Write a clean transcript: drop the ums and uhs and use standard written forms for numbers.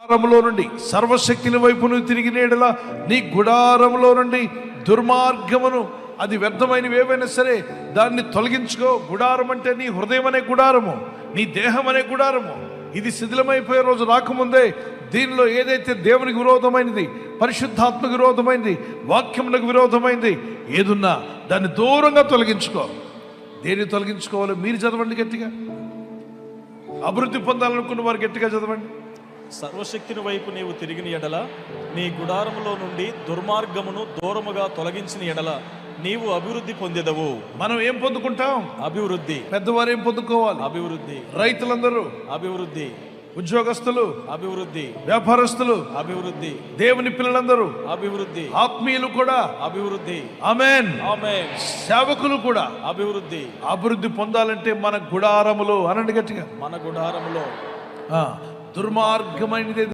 గుడారములో నుండి సర్వశక్తిని వైపు నువ్వు తిరిగిన యెడల నీ గుడారములో నుండి దుర్మార్గమును, అది వ్యర్థమైనవి ఏవైనా సరే దాన్ని తొలగించుకో. గుడారం అంటే నీ హృదయం అనే గుడారము, నీ దేహం అనే గుడారము. ఇది శిథిలమైపోయే రోజు రాకముందే దీనిలో ఏదైతే దేవునికి విరోధమైనది, పరిశుద్ధాత్మకు విరోధమైనది, వాక్యములకు విరోధమైనది ఏదున్నా దాన్ని దూరంగా తొలగించుకో. దేన్ని తొలగించుకోవాలో మీరు చదవండి గట్టిగా. అభివృద్ధి పొందాలనుకున్న వారు గట్టిగా చదవండి. సర్వశక్తిని వైపు నీవు తిరిగిన ఎడల, నీ గుడారములో నుండి దుర్మార్గమును దూరముగా తొలగించిన ఎడల నీవు అభివృద్ధి పొందెదవు. మనం ఏం పొందుకుంటాం? అభివృద్ధి. పెద్దవారు ఏం పొందుకోవాలి? అభివృద్ధి. రైతులందరూ అభివృద్ధి. ఉద్యోగస్తులు అభివృద్ధి. వ్యాపారస్తులు అభివృద్ధి. దేవుని పిల్లలందరూ అభివృద్ధి. ఆత్మీయులు కూడా అభివృద్ధి. ఆమేన్. ఆమేన్. సేవకులు కూడా అభివృద్ధి. అభివృద్ధి పొందాలంటే మన గుడారములో అనండి గట్టిగా, మన గుడారములో దుర్మార్గమైనది